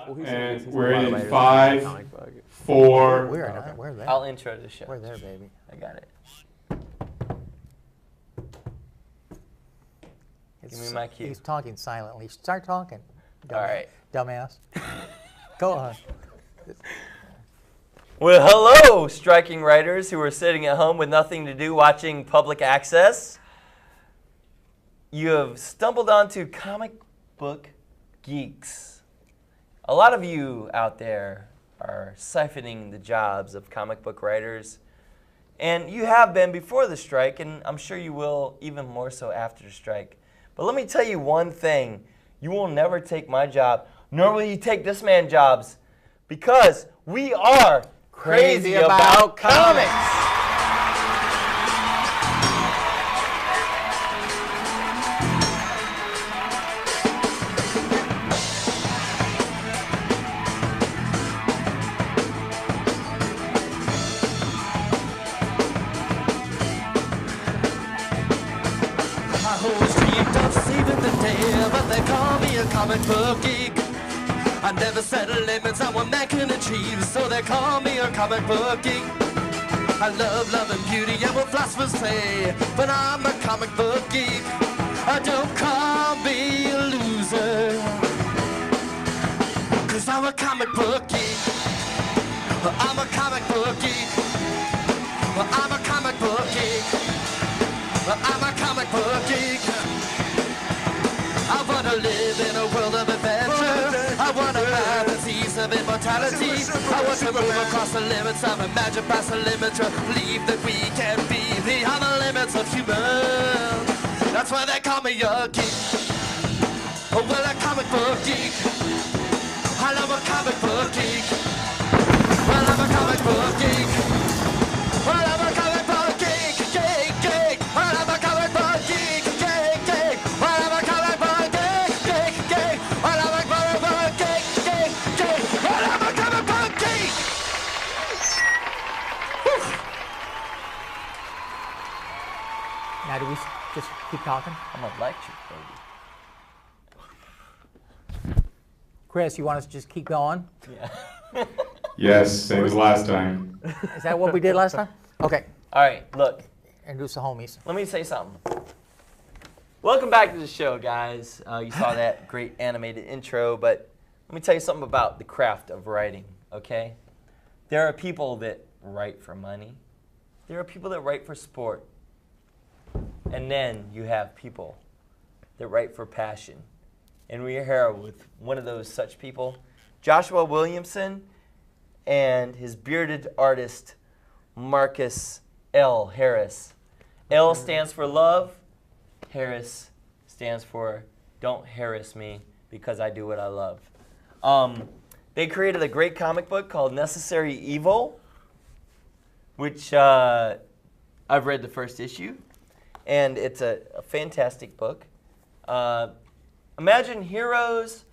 And we're in 5, 4. We're there. I'll intro the show. We're there, baby. I got it. Give me my cue. He's talking silently. Start talking. All right. Dumbass. Go on. Well, hello, striking writers who are sitting at home with nothing to do watching public access. You have stumbled onto Comic Book Geeks. A lot of you out there are siphoning the jobs of comic book writers, and you have been before the strike, and I'm sure you will even more so after the strike. But let me tell you one thing. You will never take my job, nor will you take this man's jobs, because we are crazy about comics. Comic book geek. I never set limits on what man can achieve, so they call me a comic book geek. I love and beauty and what philosophers say, but I'm a comic book geek. Don't call me a loser, 'cause I'm a comic book geek. I'm a comic book geek. I'm a comic book geek. I'm a comic book geek. I want to live in a world of adventure. I want to have the seas of immortality. I want to move across the limits of imagine, past the limits of believe that we can be beyond the limits of human. That's why they call me a geek. Oh, well, a comic book geek. I love a comic book geek. Well, I'm a comic book geek. Well, I'm a comic book geek. Geek, geek. Well, I'm a comic book geek. Geek, geek. Well, I'm a comic book geek. Geek, geek. Well, I'm a comic book geek. Geek, geek. Well, I'm a comic book geek. Now, do we just keep talking? I'm electric, baby. Chris, you want us to just keep going? Yeah. Yes, same as last time. Is that what we did last time? Okay. All right, look. Introduce the homies. Let me say something. Welcome back to the show, guys. You saw that great animated intro, but let me tell you something about the craft of writing, okay? There are people that write for money. There are people that write for sport. And then you have people that write for passion. And we are here with one of those such people, Joshua Williamson, and his bearded artist, Marcus L. Harris. L stands for love. Harris stands for don't harass me because I do what I love. They created a great comic book called Necessary Evil, which I've read the first issue, and it's a fantastic book. Imagine heroes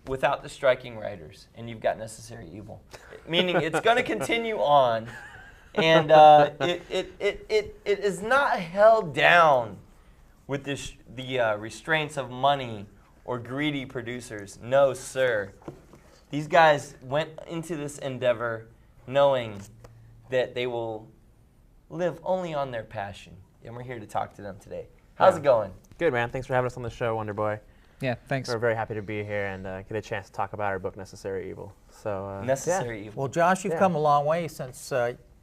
without the striking writers, and you've got Necessary Evil. Meaning it's going to continue on, and it is not held down with the restraints of money or greedy producers. No, sir. These guys went into this endeavor knowing that they will live only on their passion, and we're here to talk to them today. How's it going? Good, man. Thanks for having us on the show, Wonder Boy. Yeah, thanks. We're very happy to be here and get a chance to talk about our book, Necessary Evil. So Necessary Evil. Well, Josh, you've come a long way since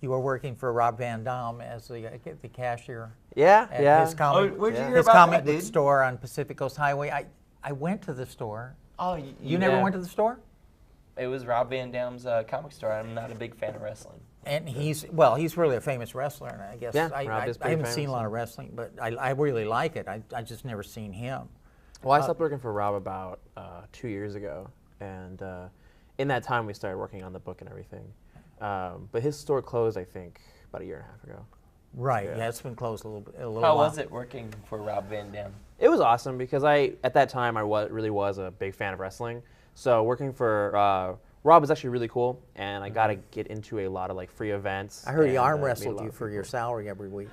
you were working for Rob Van Dam as the cashier at his comic, where'd you hear his about comic that, book dude? store on Pacific Coast Highway. I went to the store. Oh, You never went to the store? It was Rob Van Dam's comic store. I'm not a big fan of wrestling. And he's really a famous wrestler, and I guess Yeah, I Rob is I pretty haven't famous. seen a lot of wrestling, but I really like it. I just never seen him. Well, I stopped working for Rob about 2 years ago, and in that time we started working on the book and everything. But his store closed, I think, about a year and a half ago. Right. Yeah, it's been closed a little How while. was it working for Rob Van Dam? It was awesome because at that time I really was a big fan of wrestling. So working for Rob was actually really cool, and I got to get into a lot of like free events. I heard he arm made a wrestled lot you of for your people. salary every week.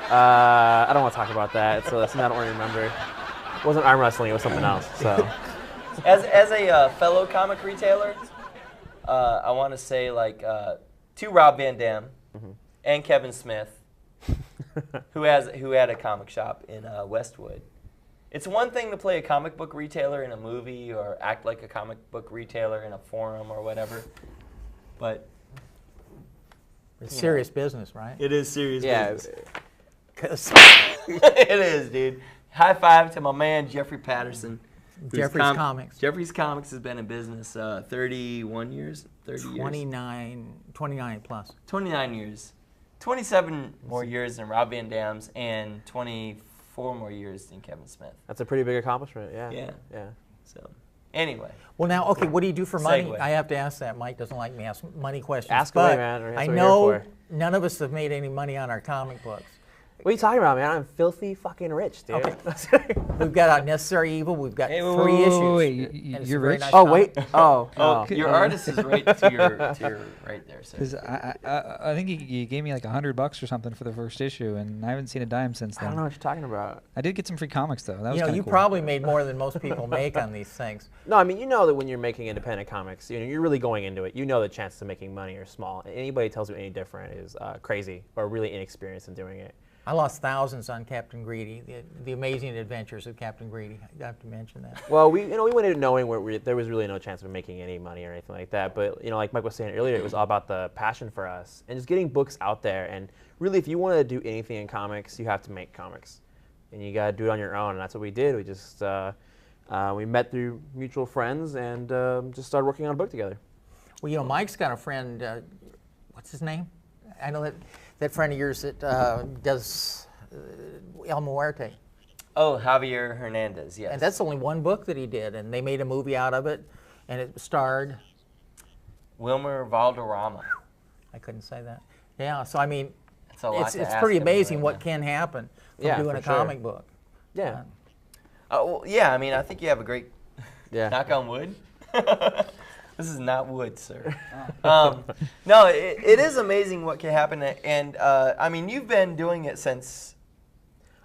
I don't want to talk about that. So that's not what I remember. It wasn't arm wrestling; it was something else. So, As a fellow comic retailer, I want to say to Rob Van Dam and Kevin Smith, who had a comic shop in Westwood. It's one thing to play a comic book retailer in a movie or act like a comic book retailer in a forum or whatever, but it's serious business, right? it is serious business. 'Cause It is, dude. High five to my man Jeffrey Patterson. Jeffrey's Comics. Jeffrey's Comics has been in business 31 years, 30 years. 29 plus. 29 years. 27 more years than Rob Van Dam's and 24 more years than Kevin Smith. That's a pretty big accomplishment, yeah. Yeah. So, anyway. Well, now, okay, what do you do for money? Segue. I have to ask that. Mike doesn't like me asking money questions. Ask but away, man. That's I what we're know here for. none of us have made any money on our comic books. What are you talking about, man? I'm filthy fucking rich, dude. Okay. We've got Unnecessary Evil. We've got 3 issues. Wait, and it's you're a very rich? nice Oh, comic. wait. Oh. Oh, your artist is right to your right there, sir. Because I think you gave me like $100 or something for the first issue, and I haven't seen a dime since I then. don't know what you're talking about. I did get some free comics though. That was You cool. probably made more than most people make on these things. No, I mean, you know that when you're making independent comics, you're really going into it. You know the chances of making money are small. Anybody tells you any different is crazy or really inexperienced in doing it. I lost thousands on Captain Greedy, the Amazing Adventures of Captain Greedy. I have to mention that. Well, we went in knowing there was really no chance of making any money or anything like that. But like Mike was saying earlier, it was all about the passion for us and just getting books out there. And really, if you want to do anything in comics, you have to make comics, and you got to do it on your own. And that's what we did. We just we met through mutual friends and just started working on a book together. Well, Mike's got a friend. What's his name? I know that friend of yours that does El Muerte. Oh, Javier Hernandez, yes. And that's only one book that he did, and they made a movie out of it, and it starred Wilmer Valderrama. I couldn't say that. Yeah, so I mean, That's a lot it's to ask pretty him amazing right what now. can happen from Yeah, doing for a sure. comic book. Yeah. Well, yeah, I mean, I think you have a great Yeah. knock on wood. This is not wood, sir. No, it is amazing what can happen. And, I mean, you've been doing it since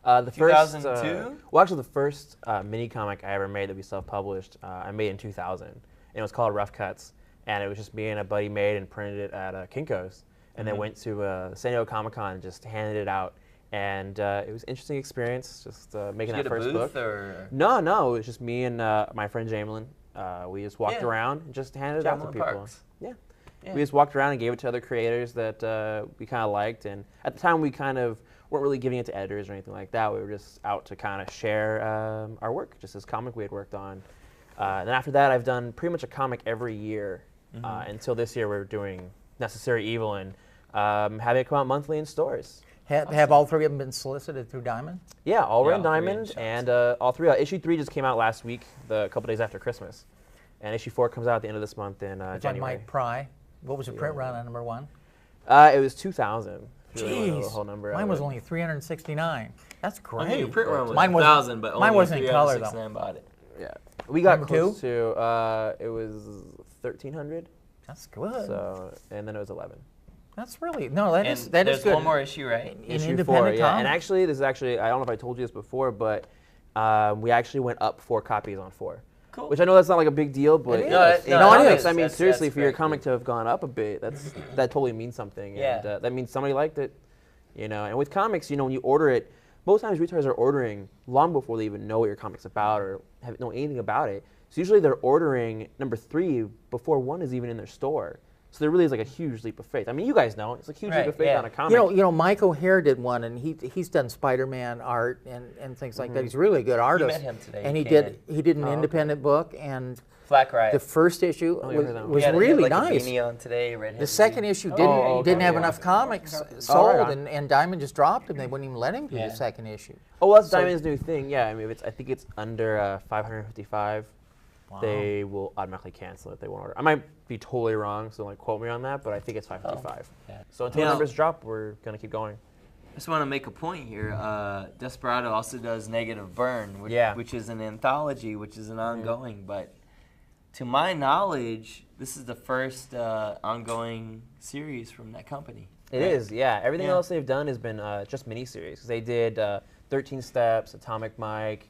The first, 2002? well, actually, the first mini comic I ever made that we self-published, I made in 2000, and it was called Rough Cuts, and it was just me and a buddy made and printed it at Kinko's, and then went to San Diego Comic-Con and just handed it out, and it was an interesting experience, just making Did you that get a first booth book. or No, it was just me and my friend Jamelin. We just walked around and just handed it out to Jamelin people. Parks. Yeah. Yeah. We just walked around and gave it to other creators that we kind of liked, and at the time we kind of weren't really giving it to editors or anything like that. We were just out to kind of share our work, just this comic we had worked on. Then after that, I've done pretty much a comic every year until this year. We're doing Necessary Evil and having it come out monthly in stores. Have all 3 of them been solicited through Diamond? Yeah, all Yeah, Red all 3 in Diamond, shops. and all 3. Issue 3 just came out last week, a couple days after Christmas, and issue 4 comes out at the end of this month in It's on January. Mike Pry. What was the print run on number 1? It was 2,000. if you really wanna know the Jeez, whole number. mine of was it. only 369. That's great. Okay, your print run was Mine wasn't- 1,000, but mine only wasn't in color, 369 bought it. Yeah, we got Number close 2? to. It was 1,300. That's good. So, and then it was 11. That's really that And is there's good. one more issue, right? In Issue independent 4, yeah. And comics. actually, this is actually I don't know if I told you this before, but we actually went up 4 copies on 4. Cool. Which I know that's not like a big deal, but It is. No, it in is. comics, No, I mean, that's- seriously, that's for your very comic cool. to have gone up a bit, that totally means something. Yeah. And that means somebody liked it, And with comics, when you order it, most times retailers are ordering long before they even know what your comic's about or know anything about it. So usually they're ordering number 3 before 1 is even in their store. So there really is like a huge leap of faith. I mean, you guys know it's a huge leap Right, of faith yeah. on a comic. Mike O'Hare did one, and he's done Spider-Man art and things like that. He's really a good artist. met him today. And He he came did an okay. independent book, and Flak Riot. the first issue Oh, yeah, I heard that one. was He had really like nice. A beanie on today, redheaded The second dude. issue Oh, didn't have yeah. enough comics right sold, on. and Diamond just dropped him. They wouldn't even let him do Yeah. the second issue. Oh, well, that's So- Diamond's new thing. Yeah, I mean, I think it's under 555. Wow. They will automatically cancel it. They won't order. I might be totally wrong, so don't quote me on that, but I think it's 555. yeah. So until Now- the numbers drop, we're gonna keep going. I just want to make a point here. Desperado also does Negative Burn, which is an anthology, which is an ongoing. But to my knowledge, this is the first ongoing series from that company. It is, yeah. Everything Yeah. else they've done has been just miniseries. They did 13 Steps, Atomic Mike,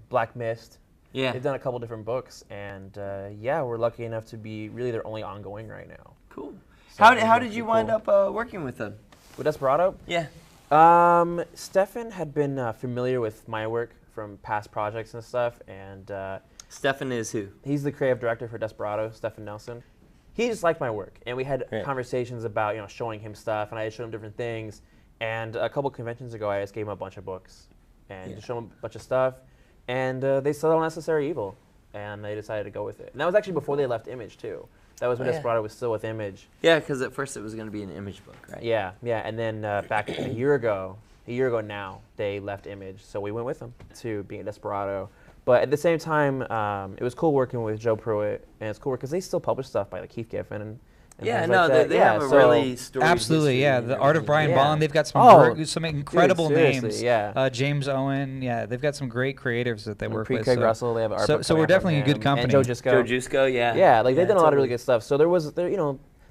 Black Mist. Yeah. They've done a couple different books, and yeah, we're lucky enough to be really their only ongoing right now. Cool. So How it's did you cool. wind up working with them? With Desperado? Yeah. Stefan had been familiar with my work from past projects and stuff, and Stefan is who? he's the creative director for Desperado, Stefan Nelson. He just liked my work, and we had Right. conversations about showing him stuff, and I showed him different things. And a couple conventions ago, I just gave him a bunch of books and just showed him a bunch of stuff, and they saw Unnecessary Evil, and they decided to go with it. And that was actually before they left Image too. That was when Desperado was still with Image. Yeah, because at first it was going to be an Image book, right? Yeah, and then back a year ago now, they left Image, so we went with them to be in Desperado. But at the same time, it was cool working with Joe Pruitt, and it's cool because they still publish stuff by Keith Giffen and Yeah, things no, like that. they have a really storied Absolutely, history yeah. and The Art of everything. Brian Yeah. Bolland. They've got some some incredible seriously, names. yeah. James Owen. Yeah, they've got some great creatives that they work with. Craig Russell, they have art book so we're coming out definitely from in good him, company. And Joe Jusko. Joe Jusko, yeah. Yeah, like they've done a lot of really totally. good stuff. So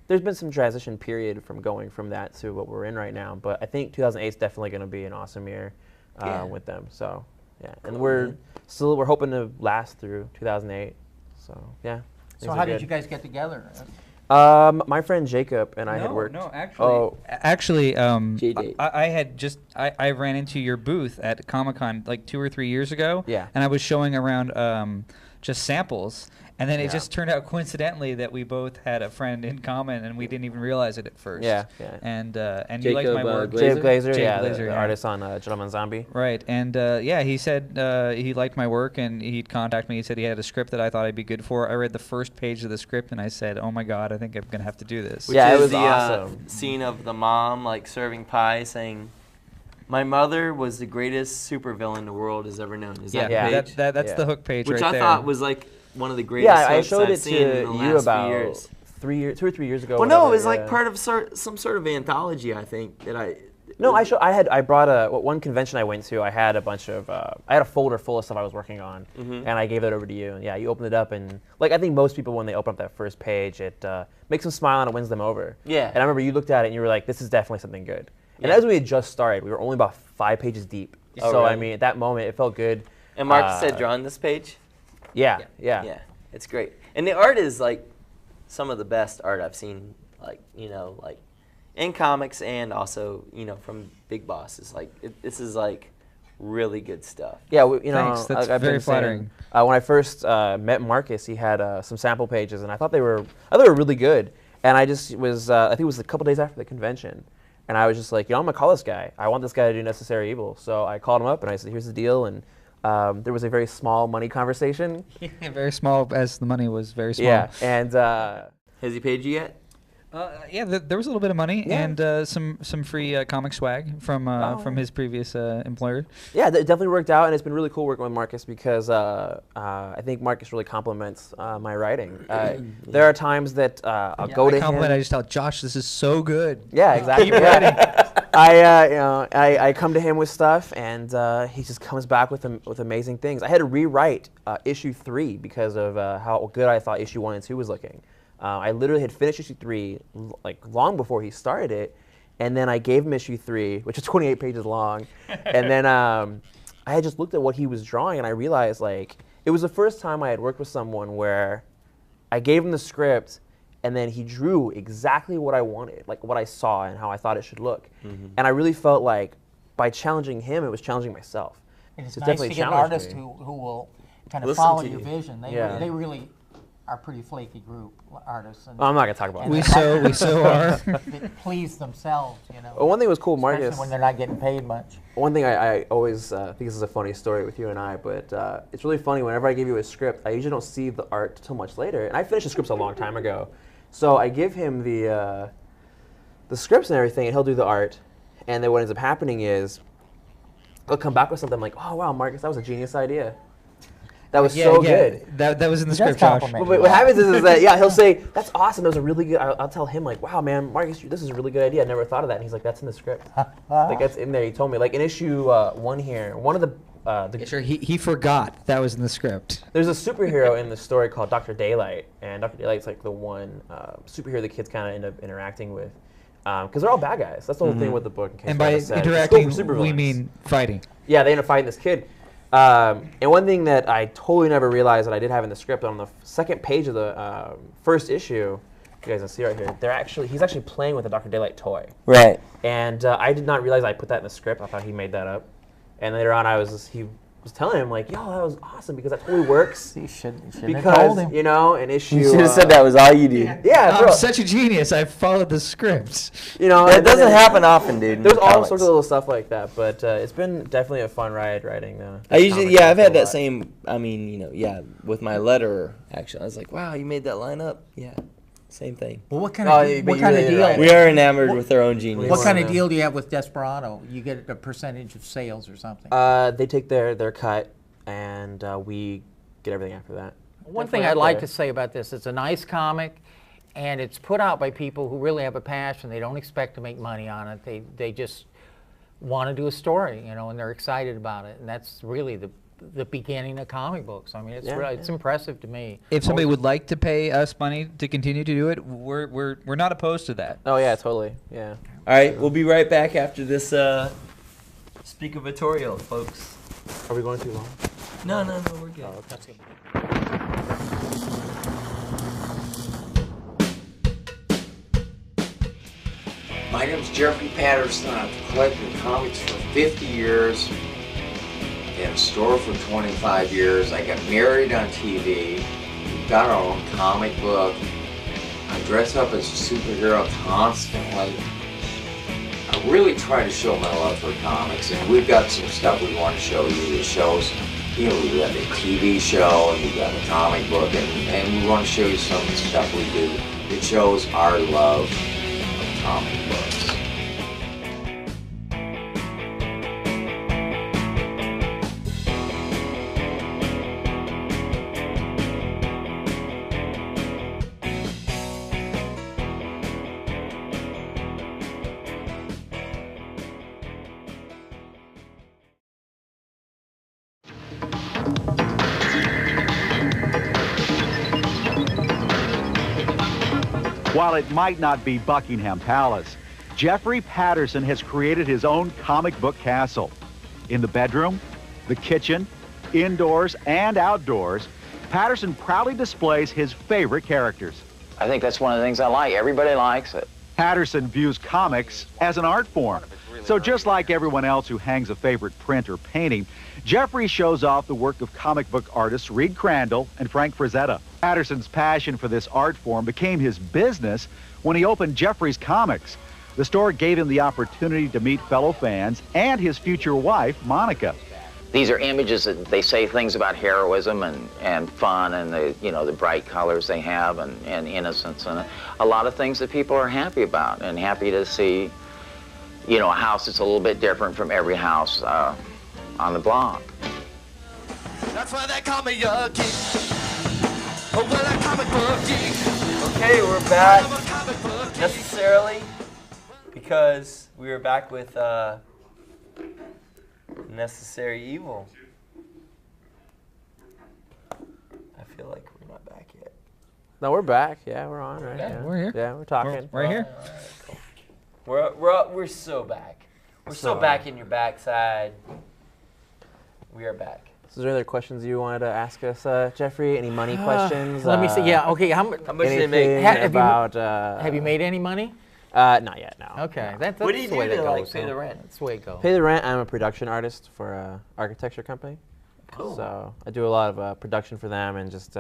there's been some transition period from going from that to what we're in right now. But I think 2008 is definitely going to be an awesome year with them. So yeah, and Cool, we're man. hoping to last through 2008. So yeah. So how did you guys get together? My friend Jacob and I had worked. No, actually, J-Date. I ran into your booth at Comic-Con like 2 or 3 years ago. Yeah. And I was showing around just samples, and then it Yeah. just turned out coincidentally that we both had a friend in common, and we didn't even realize it at first. Yeah. And you liked my Jacob, work. Glazer? Jacob Glazer, Jake yeah, Glazer, the yeah. artist on Gentleman Zombie. Right, and yeah, he said he liked my work, and he'd contact me. He said he had a script that I thought I'd be good for. I read the first page of the script, and I said, "Oh my God, I think I'm gonna have to do this." Which Yeah, it is was the awesome. scene of the mom like serving pie, saying, "My mother was the greatest supervillain the world has ever known." Is that the Yeah. page? That's Yeah. the hook page Which right I there. thought was like one of the greatest. Yeah, I hooks showed I've it seen to in the you last about few years. 2 or 3 years ago. Well, no, it whatever, was like yeah. part of some sort of anthology. I think that I. No, I brought one convention I went to. I had a bunch of I had a folder full of stuff I was working on, and I gave that over to you. And yeah, you opened it up, and like I think most people when they open up that first page, it makes them smile and it wins them over. Yeah. And I remember you looked at it and you were like, "This is definitely something good." And Yeah. as we had just started, we were only about 5 pages deep. Oh, so I really? mean, at that moment, it felt good. And Marcus had drawn this page. Yeah. Yeah, it's great, and the art is like some of the best art I've seen. Like like in comics and also from Big Boss. It's like this is like really good stuff. Yeah, Thanks, that's I've very been flattering. saying, when I first met Marcus, he had some sample pages, and I thought they were really good. And I just was, I think it was a couple days after the convention, and I was just like, I'm gonna call this guy. I want this guy to do Necessary Evil. So I called him up and I said, here's the deal. And there was a very small money conversation. Very small, as the money was very small. Yeah, and Has he paid you yet? Yeah, there was a little bit of money Yeah. and some free comic swag from his previous employer. yeah, it definitely worked out, and it's been really cool working with Marcus because I think Marcus really compliments my writing. There are times that I'll go to him. I just tell Josh, this is so good. Yeah, exactly. Keep writing. I come to him with stuff, and he just comes back with amazing things. I had to rewrite issue 3 because of how good I thought issue 1 and 2 was looking. I literally had finished issue 3 like long before he started it, and then I gave him issue 3, which is 28 pages long, and then I had just looked at what he was drawing, and I realized like it was the first time I had worked with someone where I gave him the script, and then he drew exactly what I wanted, like what I saw and how I thought it should look. And I really felt like by challenging him, it was challenging myself. And it's So it nice definitely to get an challenged artist me. who will kind of Listen follow to your you. vision. Yeah. They really are a pretty flaky group, artists. And I'm not gonna talk about and that. We so are. that please themselves, Well, one thing was cool, especially Marcus. when they're not getting paid much. One thing I always think this is a funny story with you and I, but it's really funny. Whenever I give you a script, I usually don't see the art till much later. And I finished the scripts a long time ago, so I give him the scripts and everything, and he'll do the art. And then what ends up happening is he'll come back with something like, "Oh wow, Marcus, that was a genius idea. That was so good." That was in the He does script, Josh. compliment But what happens is that he'll say, "That's awesome. That was a really good." I'll tell him like, "Wow, man, Marcus, this is a really good idea. I never thought of that." And he's like, "That's in the script. Like that's in there." He told me like in issue 1 here, one of the Sure, he forgot that was in the script. there's a superhero in the story called Dr. Daylight, and Dr. Daylight's like the one superhero the kids kind of end up interacting with, because they're all bad guys. That's the whole thing with the book. In case And you by haven't said. It's interacting, cool for we supervillains. mean fighting. Yeah, they end up fighting this kid. And one thing that I totally never realized that I did have in the script, on the second page of the first issue, you guys can see right here, he's actually playing with a Dr. Daylight toy. Right. And I did not realize I put that in the script. I thought he made that up. And later on, he was telling him, like, yo, that was awesome because that totally works. You shouldn't have told Because, him. you know, an issue. You should have said that was all you do. Yeah, I'm bro. such a genius. I followed the script. You know, That and then doesn't happen often, dude. in There's all comics. sorts of little stuff like that, but it's been definitely a fun ride writing. I've had that same. I mean, you know, with my letter action, I was like, wow, you made that line up. Yeah, same thing. Well, what kind Oh, of but you deal? really right. We are enamored with our own genius. What kind of Yeah. deal do you have with Desperado? You get a percentage of sales or something? They take their cut, and we get everything after that. One thing Definitely I'd out like there. to say about this, it's a nice comic, and it's put out by people who really have a passion. They don't expect to make money on it. They just want to do a story, you know, and they're excited about it. And that's really the beginning of comic books. I mean, it's impressive to me. If somebody would like to pay us money to continue to do it, we're not opposed to that. Oh yeah, totally. Yeah. All right, we'll be right back after this speak-a-vitorial, folks. Are we going too long? No, we're good. Oh, That's good. My name's Jeffrey Patterson. I've collected comics for 50 years. Had a store for 25 years. I got married on TV. We've got our own comic book. I dress up as a superhero constantly. I really try to show my love for comics, and we've got some stuff we want to show you. The shows, you know, we've got the TV show, and we've got the comic book, and we want to show you some of the stuff we do that shows our love of comic books. While it might not be Buckingham Palace, Jeffrey Patterson has created his own comic book castle. In the bedroom, the kitchen, indoors, and outdoors, Patterson proudly displays his favorite characters. I think that's one of the things I like. Everybody likes it. Patterson views comics as an art form. So just like everyone else who hangs a favorite print or painting, Jeffrey shows off the work of comic book artists Reed Crandall and Frank Frazetta. Patterson's passion for this art form became his business when he opened Jeffrey's Comics. The store gave him the opportunity to meet fellow fans and his future wife, Monica. These are images that they say things about heroism and fun and the bright colors they have and innocence and a lot of things that people are happy about and happy to see, a house that's a little bit different from every house on the block. That's why they call me a geek. Oh, well, a comic book geek. Okay, we're back. I'm a comic book geek. Necessarily, because we were back with Necessary Evil. I feel like we're not back yet. No, we're back. Yeah, we're on. Right? Yeah, Yeah, we're here. Yeah, we're talking. Right here. We're so back. We're so So- back in your backside. We are back. So is there any other questions you wanted to ask us, Jeffrey? Any money questions? Let me see. Yeah. Okay. How much How much do they Anything make? have you- about? have you made any money? Not yet. No. Okay. That's What do you the do way to, that like, goes. pay the huh? rent? That's the way it goes. Pay the rent. I'm a production artist for an architecture company. Cool. So I do a lot of production for them and just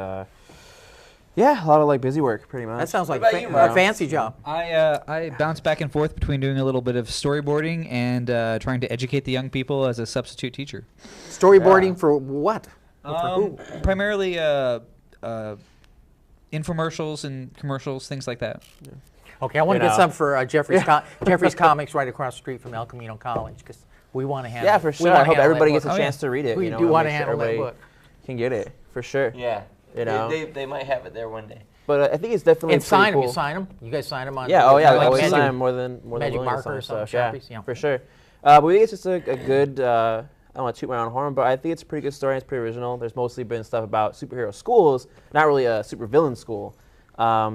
yeah, a lot of like busy work, pretty much. That sounds like What about a you, Mark? fancy job. I bounce back and forth between doing a little bit of storyboarding and trying to educate the young people as a substitute teacher. Storyboarding for what? Primarily infomercials and commercials, things like that. Okay, I want to You get know. some for Jeffrey's Jeffrey's Comics right across the street from El Camino College because we want to handle. Yeah, for we sure. wanna I hope handle everybody that gets a book. chance to read it. We you know, do and want to make sure handle that everybody book. can get it for sure. Yeah. You know. They might have it there one day. But I think it's definitely And sign them. cool. You sign them. You guys sign them on. Yeah. Oh yeah. like I always magic- sign more than magic willing to marker sign or some stuff. Yeah, Sharpies, yeah. for sure. But we think it's just a good. I don't want to toot my own horn, but I think it's a pretty good story. It's pretty original. There's mostly been stuff about superhero schools, not really a supervillain school.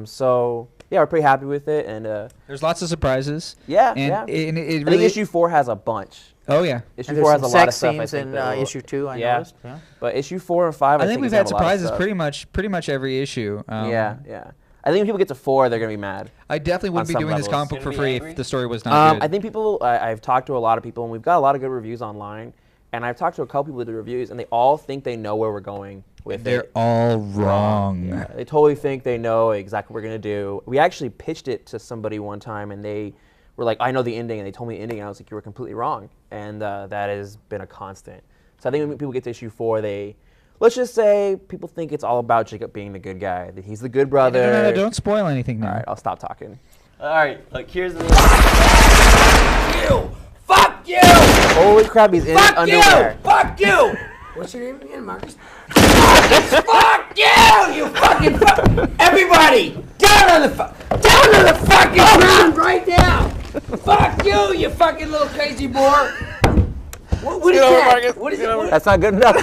So yeah, we're pretty happy with it, and There's lots of surprises. yeah, And yeah. it I think really. issue 4 has a bunch. Oh yeah. Issue And 4 there's has a some lot of sex stuff. I scenes think in that will- issue 2. I yeah. noticed. Yeah. But issue 4 and 5, I think we've gonna had have a lot of surprises stuff. pretty much every issue. Yeah, yeah. I think when people get to 4, they're gonna be mad. I definitely wouldn't be some doing this levels. comic book for Gonna be free angry? if the story was not good. I think people. I've talked to a lot of people, and we've got a lot of good reviews online. And I've talked to a couple people that do reviews, and they all think they know where we're going with They're it. all wrong. Yeah, they totally think they know exactly what we're gonna do. We actually pitched it to somebody one time, and they were like, "I know the ending," and they told me the ending, and I was like, "You were completely wrong." And that has been a constant. So I think when people get to issue 4, let's just say people think it's all about Jacob being the good guy, that he's the good brother. No, don't spoil anything now. All right, I'll stop talking. All right, look, here's the. Fuck you! Holy crap, he's in his Fuck you! underwear. Fuck you! What's your name again, Marcus? Fuck you! You fucking fuck! Everybody, down on the fucking ground right now! Fuck you, you fucking little crazy boy! What is that? What is it? That's not good enough.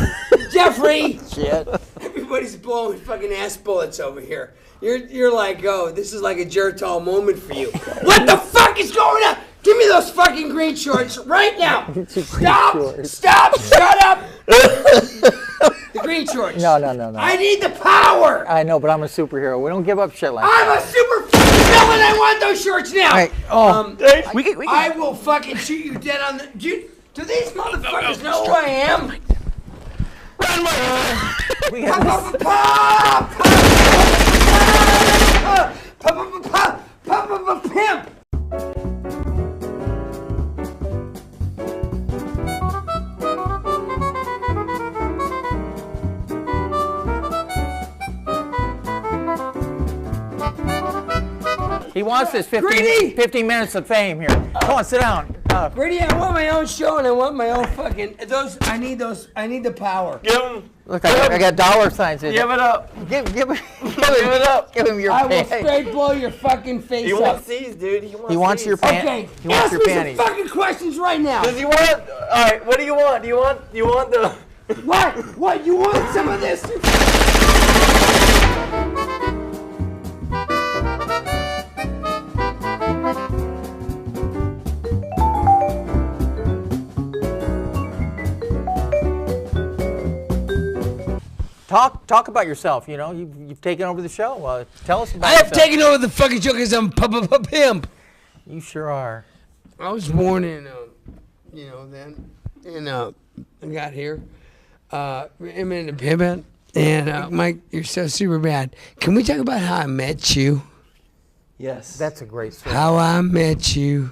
Jeffrey! Shit. Everybody's blowing fucking ass bullets over here. You're like, oh, this is like a Geritol moment for you. What the fuck is going on? Give me those fucking green shorts right now. Stop, shut up. The green shorts. No. I need the power. I know, but I'm a superhero. We don't give up shit like I'm that. a super fucking villain. I want those shorts now. Hey, We can, I will fucking shoot you dead on the. Do these motherfuckers know who I am? Run, pimp. He wants this 15 minutes of fame here. Come on, sit down. Grady, I want my own show and I want my own fucking I need the power. Give him. Look, I got dollar signs in Give it up. Give Give it up. Give him your I will panties. straight blow your fucking face He up. wants these, dude. He wants your Okay, panties. He wants ask your me some panties. fucking questions right now. Does he want? All right. What do you want? Do you want the? What? You want some of this? Talk about yourself. You know, you've taken over the show. Tell us about I have yourself. taken over the fucking show because I'm pimp. You sure are. I was born in, I got here. I'm in a pimp, and Mike, you're so super bad. Can we talk about how I met you? Yes. That's a great story. How I met you,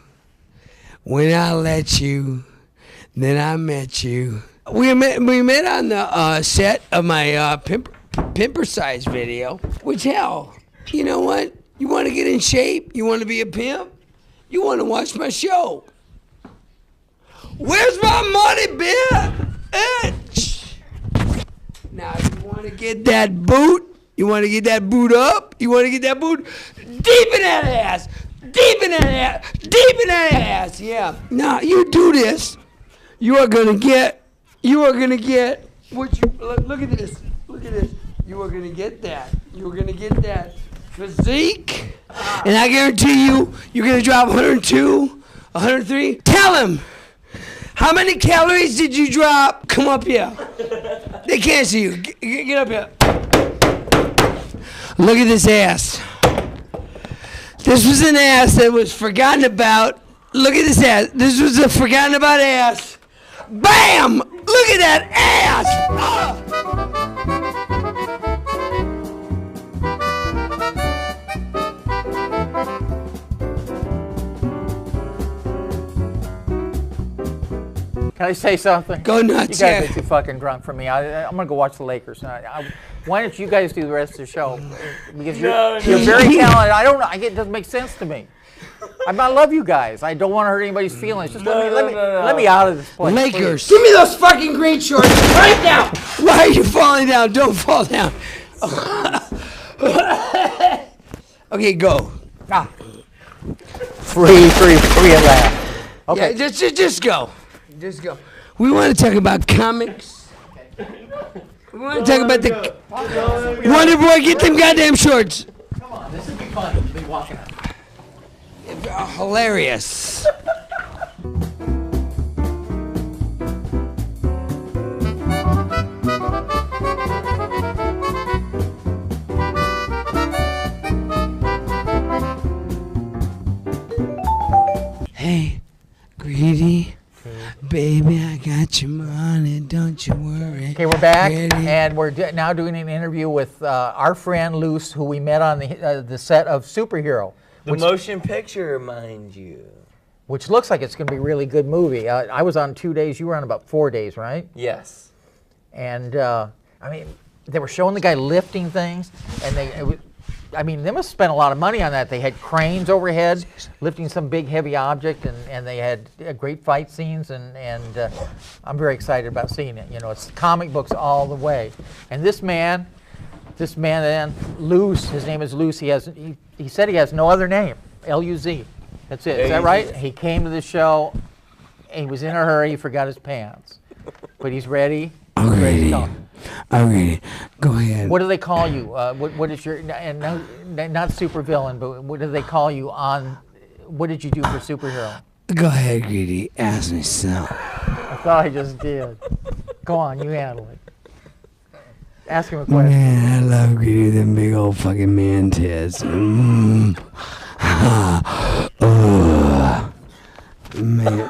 when I let you, then I met you. We met on the set of my pimper size video. Which hell, you know what? You want to get in shape? You want to be a pimp? You want to watch my show? Where's my money, bitch? Now you want to get that boot? You want to get that boot up? You want to get that boot deep in that ass? Deep in that ass? Deep in that ass? Yeah. Now you do this. You are gonna get what you look at this. Look at this. You are gonna get that. You're gonna get that physique. And I guarantee you're gonna drop 102, 103. Tell him. How many calories did you drop? Come up here. They can't see you. Get up here. Look at this ass. This was an ass that was forgotten about. Look at this ass. This was a forgotten about ass. Bam! Look at that ass! Can I say something? Go nuts, You guys yeah. are too fucking drunk for me. I'm gonna go watch the Lakers. Why don't you guys do the rest of the show? Because you're very talented. I don't know. It doesn't make sense to me. I love you guys. I don't want to hurt anybody's feelings. Just let me out of this place. Lakers. Give me those fucking green shorts right now. Why are you falling down? Don't fall down. Okay, go. Free at last. Okay. Yeah, just go. Just go. We want to talk about comics. We want to talk about the Wonder Boy. Get them goddamn shorts. Come on, this would be fun. walking out. Hilarious. Hey, Greedy. Baby, I got your money, don't you worry. Okay, we're back, Greedy. and we're now doing an interview with our friend Luce, who we met on the set of Superhero. The motion picture, mind you. Which looks like it's going to be a really good movie. I was on 2 days, you were on about 4 days, right? Yes. And, I mean, they were showing the guy lifting things, and they must have spent a lot of money on that. They had cranes overhead lifting some big heavy object, and they had great fight scenes, and I'm very excited about seeing it. You know, it's comic books all the way. And this man then, Luce, his name is Luce, he said he has no other name, L-U-Z. That's it. Is that right? He came to the show, and he was in a hurry, he forgot his pants. But he's ready. I'm ready. I'm ready. Go ahead. What do they call you? What is your, and no, not supervillain, but what do they call you on, what did you do for Superhero? Go ahead, Greedy. Ask me so. I thought I just did. Go on, you handle it. Ask him a question. Man, I love Greedy with them big old fucking man tits. Man,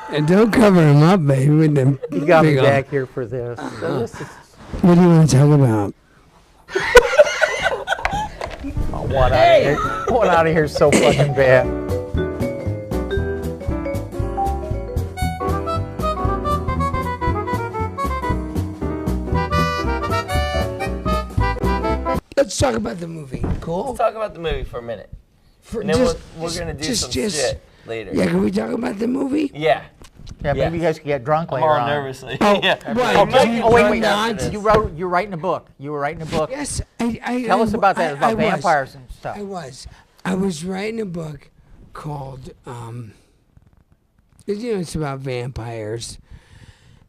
and don't cover him up, baby, with them You got me big back here for this. What do you want to talk about? One out of here is so fucking bad. Let's talk about the movie. Cool? Let's talk about the movie for a minute. And then we're going to do some shit later. Yeah, can we talk about the movie? Yeah. Yeah, maybe you guys can get drunk later I'm all on. nervously. Oh, yeah. right. Wait. You're writing a book. You were writing a book. Yes, Tell us about that, about vampires and stuff. I was writing a book called, it's about vampires.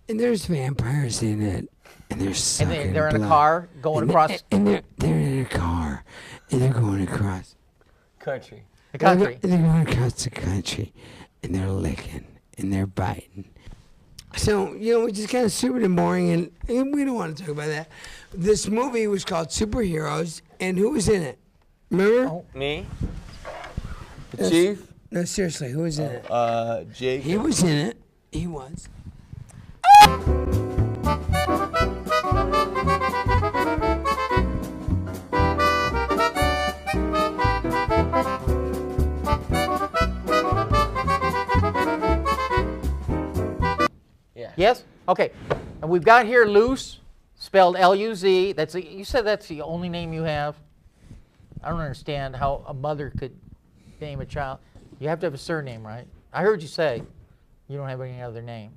And there's vampires in it. And they're sucking And they're in blood. a car going across. And they're in a car. And they're going across. Country. The country. They're going across the country. And they're licking. And they're biting. So, which is kind of stupid and boring, and we don't want to talk about that. This movie was called Superheroes, and who was in it? Remember? Oh. Me? The Chief? No, seriously, who was in it? Jake. He was in it. He was. Yes? Okay. And we've got here Luce, spelled L-U-Z. You said that's the only name you have? I don't understand how a mother could name a child. You have to have a surname, right? I heard you say you don't have any other name.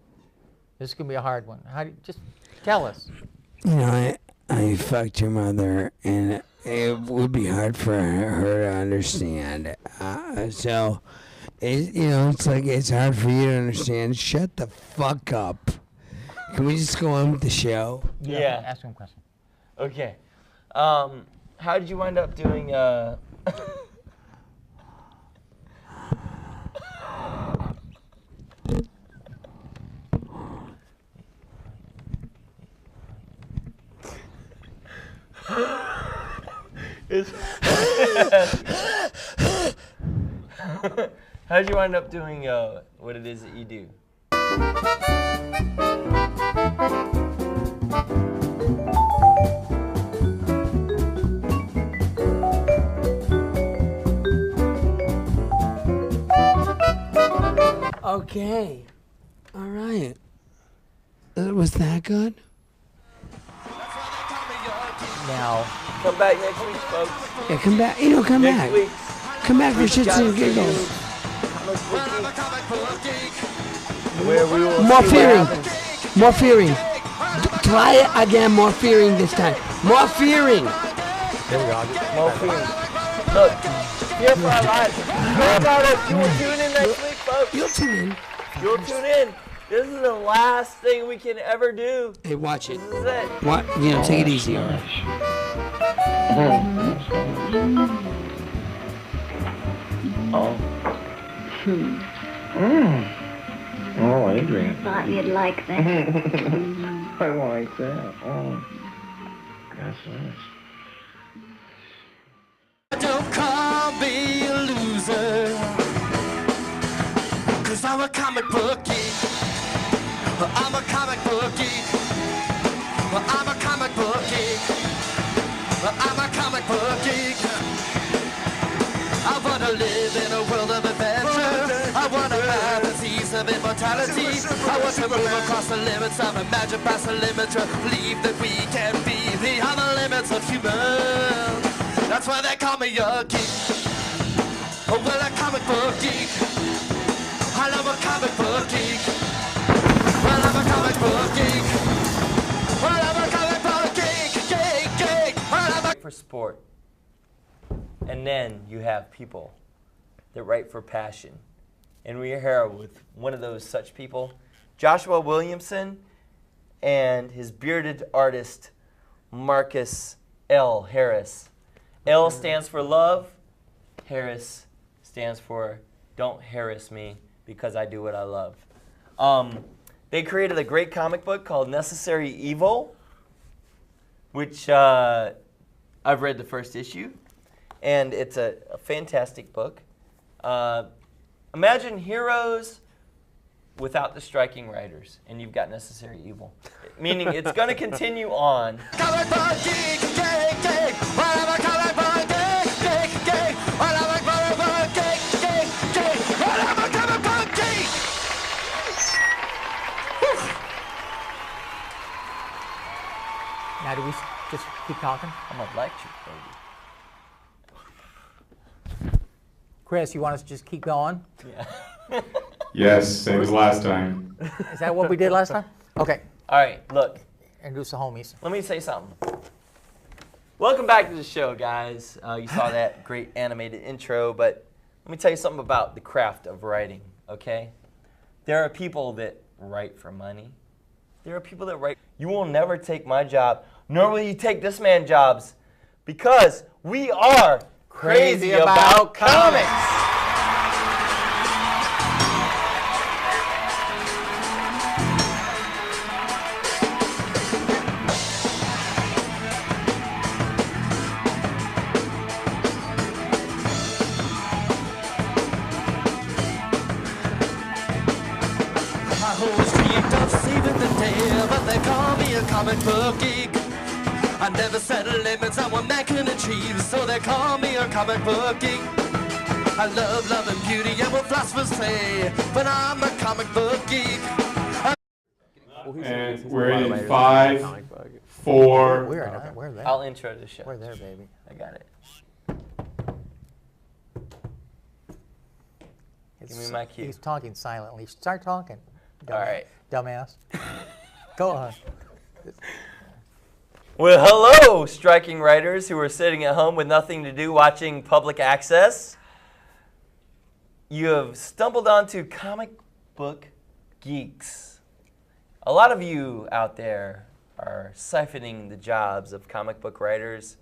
This is going to be a hard one. Just tell us. I fucked your mother, and it would be hard for her to understand. So, it's like it's hard for you to understand. Shut the fuck up. Can we just go on with the show? Yeah. Ask him a question. Okay. How did you wind up doing, how did you wind up doing what it is that you do? Okay. All right. Was that good? Now, Come back next week, folks. Yeah, come back. Come Next back. week. Come back for shits and giggles. Where we will More see what fearing. happens. More fearing. Try it again. More fearing this time. More fearing. More fearing. Look, here for our lives. Think about it. You will tune in next week, folks. You'll tune in. You'll tune in. This is the last thing we can ever do. Hey, watch it. This is it. What? Take it easy. All right. Oh. Oh, Adrian. Thought you'd like that. I like that. Oh. That's nice. Don't call me a loser, 'cause I'm a comic book geek. I'm a comic book geek. I'm a comic book geek. I'm a comic book geek. I wanna live in a world of adventure. I wanna have the seas of immortality. I want to move across the limits of imagine past the limits. Believe that we can be beyond the limits of human. That's why they call me a geek. Oh, well, a comic book geek. I love a comic book geek. Well, I'm a comic book geek. Well, I'm a comic book geek. Geek. Well, I'm a For sport. And then you have people that write for passion. And we're here with one of those such people, Joshua Williamson, and his bearded artist, Marcus L. Harris. L stands for love. Harris stands for don't harass me because I do what I love. They created a great comic book called Necessary Evil, which I've read the first issue, and it's a fantastic book. Imagine heroes without the striking writers, and you've got Necessary Evil. Meaning it's going to continue on. comic book geek. Geek. Well, I'm a comic book geek. Geek. Well, I'm a comic book geek. Geek. Well, I'm a comic book geek. Now, do we just keep talking? I'm a lecture, baby. Chris, you want us to just keep going? Yeah. Yes, same as last time. Is that what we did last time? Okay. All right, look. Introduce the homies. Let me say something. Welcome back to the show, guys. You saw that great animated intro, but let me tell you something about the craft of writing, okay? There are people that write for money. There are people that write. You will never take my job, nor will you take this man's jobs, because we are crazy about comics. I always dreamed of saving the day, but they call me a comic book geek. I never set limits on what man can achieve, so they call me a comic book geek. I love love and beauty and what philosophers say, but I'm a comic book geek. And we're in 5, 4. We're there. I'll intro the show. We're there, baby. I got it. Give me my cue. He's talking silently. Start talking. All right. Dumbass. Go on. Well, hello, striking writers who are sitting at home with nothing to do watching public access. You have stumbled onto Comic Book Geeks. A lot of you out there are siphoning the jobs of comic book writers,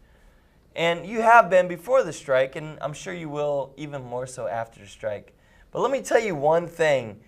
and you have been before the strike, and I'm sure you will even more so after the strike. But let me tell you one thing.